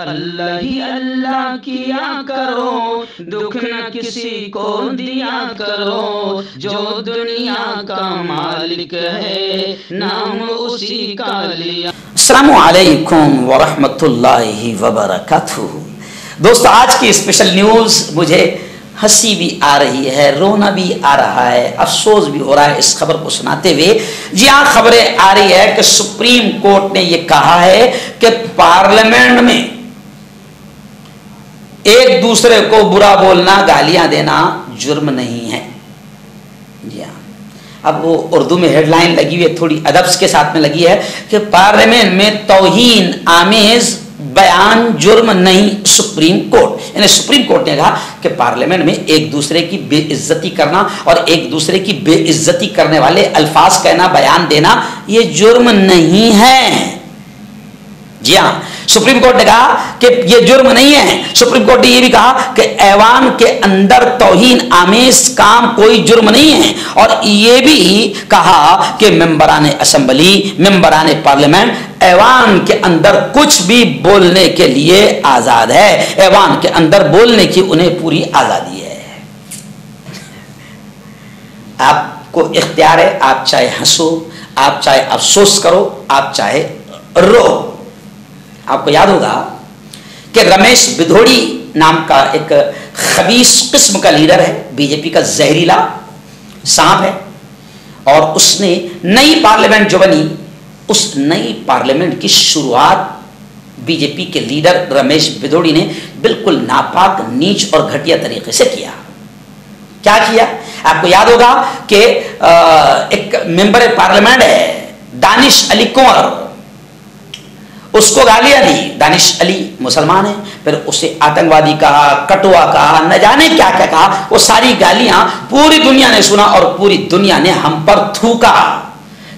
अल्लाह ही अल्लाह किया करो, दुख न किसी को दिया करो, जो दुनिया का मालिक है नाम उसी का लिया। अस्सलामु अलैकुम वरहमतुल्लाहि वबरकातुहू। दोस्तों, आज की स्पेशल न्यूज़ मुझे हंसी भी आ रही है, रोना भी आ रहा है, अफसोस भी हो रहा है इस खबर को सुनाते हुए। जी हाँ, खबरें आ रही है कि सुप्रीम कोर्ट ने यह कहा है कि पार्लियामेंट में एक दूसरे को बुरा बोलना, गालियां देना जुर्म नहीं है। जी हाँ, अब वो उर्दू में हेडलाइन लगी हुई है, थोड़ी अदब के साथ में लगी है कि पार्लियामेंट में तौहीन आमेज बयान जुर्म नहीं, सुप्रीम कोर्ट। यानी सुप्रीम कोर्ट ने कहा कि पार्लियामेंट में एक दूसरे की बेइज्जती करना और एक दूसरे की बेइज्जती करने वाले अल्फाज कहना, बयान देना, ये जुर्म नहीं है। जी हाँ, सुप्रीम कोर्ट ने कहा कि ये जुर्म नहीं है। सुप्रीम कोर्ट ने यह भी कहा कि ऐवान के अंदर तौहीन आमेज काम कोई जुर्म नहीं है, और ये भी कहा कि मेंबरान असेंबली, मेंबरान पार्लियामेंट ऐवान के अंदर कुछ भी बोलने के लिए आजाद है। ऐवान के अंदर बोलने की उन्हें पूरी आजादी है। आपको इख्तियार है, आप चाहे हंसो, आप चाहे अफसोस करो, आप चाहे रो। आपको याद होगा कि रमेश बिधोड़ी नाम का एक खबीस किस्म का लीडर है, बीजेपी का जहरीला सांप है, और उसने नई पार्लियामेंट जो बनी, उस नई पार्लियामेंट की शुरुआत बीजेपी के लीडर रमेश बिधोड़ी ने बिल्कुल नापाक, नीच और घटिया तरीके से किया। क्या किया? आपको याद होगा कि एक मेंबर पार्लियामेंट है दानिश अली कुंवर, उसको गालियां दी। दानिश अली मुसलमान है, फिर उसे आतंकवादी कहा, कटुआ कहा, न जाने क्या क्या कहा। वो सारी गालियां पूरी दुनिया ने सुना और पूरी दुनिया ने हम पर थूका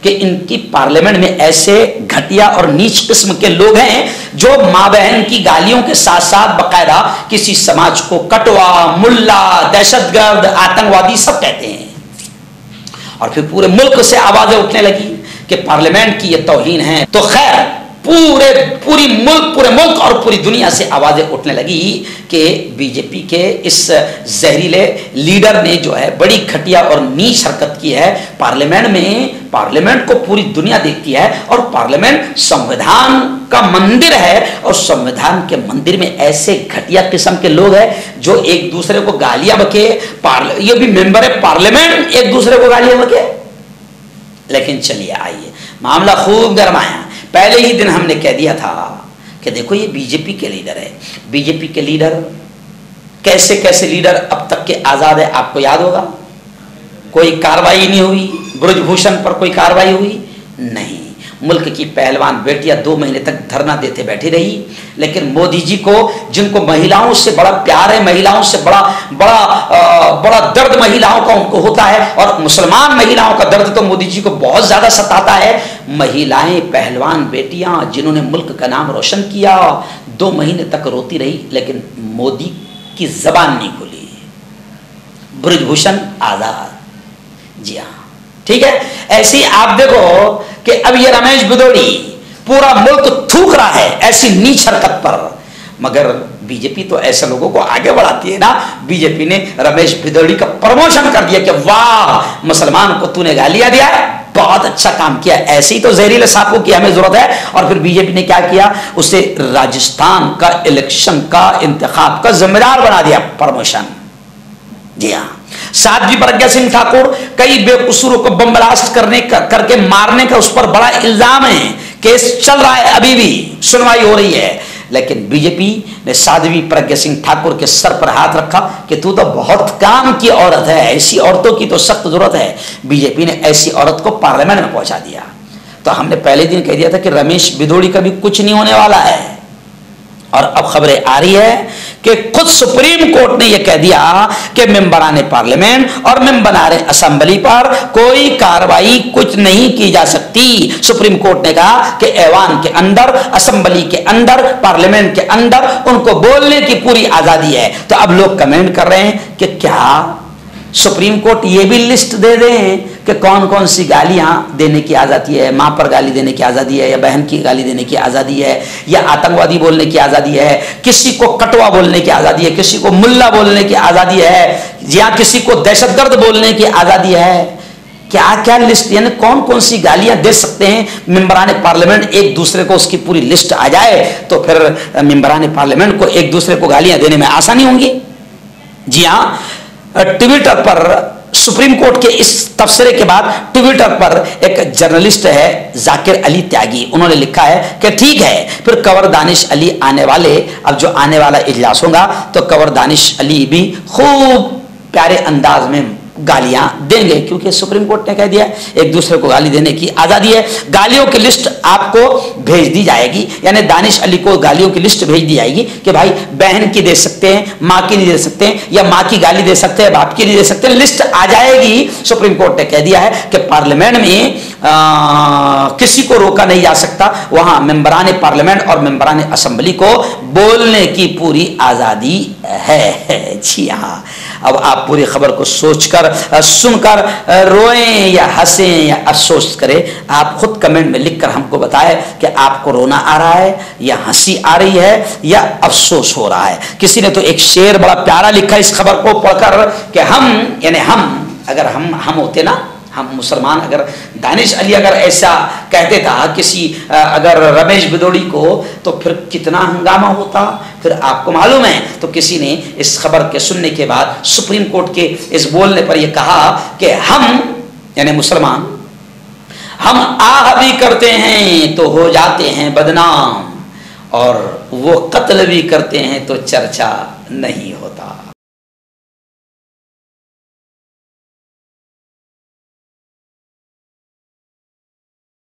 कि इनकी पार्लियामेंट में ऐसे घटिया और नीच किस्म के लोग हैं जो मां बहन की गालियों के साथ साथ बकायदा किसी समाज को कटुआ, मुल्ला, दहशतगर्द, आतंकवादी सब कहते हैं। और फिर पूरे मुल्क से आवाजें उठने लगी कि पार्लियामेंट की यह तौहीन है। तो खैर पूरे मुल्क और पूरी दुनिया से आवाजें उठने लगी कि बीजेपी के इस जहरीले लीडर ने जो है बड़ी घटिया और नीच हरकत की है पार्लियामेंट में। पार्लियामेंट को पूरी दुनिया देखती है और पार्लियामेंट संविधान का मंदिर है, और संविधान के मंदिर में ऐसे घटिया किस्म के लोग हैं जो एक दूसरे को गालियां बके। ये भी मेंबर है पार्लियामेंट एक दूसरे को गालियां बके। लेकिन चलिए आइए, मामला खूब गरमाया। पहले ही दिन हमने कह दिया था कि देखो ये बीजेपी के लीडर है। बीजेपी के लीडर कैसे कैसे लीडर अब तक के आजाद है, आपको याद होगा। कोई कार्रवाई नहीं हुई, ब्रजभूषण पर कोई कार्रवाई हुई नहीं। मुल्क की पहलवान बेटियां 2 महीने तक धरना देते बैठी रही, लेकिन मोदी जी को, जिनको महिलाओं से बड़ा प्यार है, महिलाओं से बड़ा दर्द महिलाओं का उनको होता है, और मुसलमान महिलाओं का दर्द तो मोदी जी को बहुत ज्यादा सताता है। महिलाएं, पहलवान बेटियां जिन्होंने मुल्क का नाम रोशन किया, 2 महीने तक रोती रही, लेकिन मोदी की जबान नहीं खुली। ब्रजभूषण आजाद। जी हाँ, ठीक है। ऐसे ही आप देखो कि अब ये रमेश बिधोड़ी पूरा मुल्क थूक रहा है ऐसी नीच हरकत पर, मगर बीजेपी तो ऐसे लोगों को आगे बढ़ाती है ना। बीजेपी ने रमेश बिधोड़ी का प्रमोशन कर दिया कि वाह, मुसलमान को तूने गालियां दिया है, बहुत अच्छा काम किया। ऐसे ही तो जहरीले सांपों की हमें जरूरत है। और फिर बीजेपी ने क्या किया, उसे राजस्थान का इलेक्शन का इंतखाब का जिम्मेदार बना दिया, प्रमोशन। जी हाँ, साध्वी प्रज्ञा सिंह ठाकुर कई बेकसूरों को बम ब्लास्ट करके मारने का उस पर बड़ा इल्जाम है, केस चल रहा है, अभी भी सुनवाई हो रही है। लेकिन बीजेपी ने साध्वी प्रज्ञा सिंह ठाकुर के सर पर हाथ रखा कि तू तो बहुत काम की औरत है, ऐसी औरतों की तो सख्त जरूरत है। बीजेपी ने ऐसी औरत को पार्लियामेंट में पहुंचा दिया। तो हमने पहले दिन कह दिया था कि रमेश बिधोड़ी का भी कुछ नहीं होने वाला है, और अब खबरें आ रही है कि खुद सुप्रीम कोर्ट ने यह कह दिया कि मेंबरान पार्लियामेंट और मेंबरान असेंबली पर कोई कार्रवाई कुछ नहीं की जा सकती। सुप्रीम कोर्ट ने कहा कि ऐवान के अंदर, असेंबली के अंदर, पार्लियामेंट के अंदर उनको बोलने की पूरी आजादी है। तो अब लोग कमेंट कर रहे हैं कि क्या सुप्रीम कोर्ट ये भी लिस्ट दे दें कि कौन कौन सी गालियां देने की आज़ादी है, माँ पर गाली देने की आज़ादी है, या बहन की गाली देने की आज़ादी है, या आतंकवादी बोलने की आज़ादी है, किसी को कटवा बोलने की आज़ादी है, किसी को मुल्ला बोलने की आज़ादी है, या किसी को दहशतगर्द बोलने की आज़ादी है। क्या क्या लिस्ट, यानी कौन कौन सी गालियां दे सकते हैं मेंबरान पार्लियामेंट, एक दूसरे को उसकी पूरी लिस्ट आ जाए तो फिर मेंबरान पार्लियामेंट को एक दूसरे को गालियां देने में आसानी होंगी। जी हाँ, ट्विटर पर सुप्रीम कोर्ट के इस तबसरे के बाद ट्विटर पर एक जर्नलिस्ट है जाकिर अली त्यागी, उन्होंने लिखा है कि ठीक है, फिर कंवर दानिश अली आने वाले, अब जो आने वाला इजलास होगा तो कंवर दानिश अली भी खूब प्यारे अंदाज में गालियां देंगे, क्योंकि सुप्रीम कोर्ट ने कह दिया एक दूसरे को गाली देने की आजादी है। गालियों की लिस्ट आपको भेज दी जाएगी, यानी दानिश अली को गालियों की लिस्ट भेज दी जाएगी कि भाई बहन की दे सकते हैं, माँ की नहीं दे सकते हैं, या माँ की गाली दे सकते हैं, बाप की नहीं दे सकते, लिस्ट आ जाएगी। सुप्रीम कोर्ट ने कह दिया है कि पार्लियामेंट में किसी को रोका नहीं जा सकता, वहां मेंबरान पार्लियामेंट और मेंबरान असेंबली को बोलने की पूरी आजादी है। जी हाँ, अब आप पूरी खबर को सोचकर सुनकर रोएं या हंसें या अफसोस करें, आप खुद कमेंट में लिखकर हमको बताएं कि आपको रोना आ रहा है या हंसी आ रही है या अफसोस हो रहा है। किसी ने तो एक शेर बड़ा प्यारा लिखा इस खबर को पढ़कर कि हम, यानी हम, अगर हम होते ना, हम मुसलमान, अगर दानिश अली अगर ऐसा कहते था किसी अगर रमेश बिदोड़ी को, तो फिर कितना हंगामा होता। फिर आपको मालूम है, तो किसी ने इस खबर के सुनने के बाद सुप्रीम कोर्ट के इस बोलने पर यह कहा कि हम, यानी मुसलमान, हम आह भी करते हैं तो हो जाते हैं बदनाम, और वो कत्ल भी करते हैं तो चर्चा नहीं होता।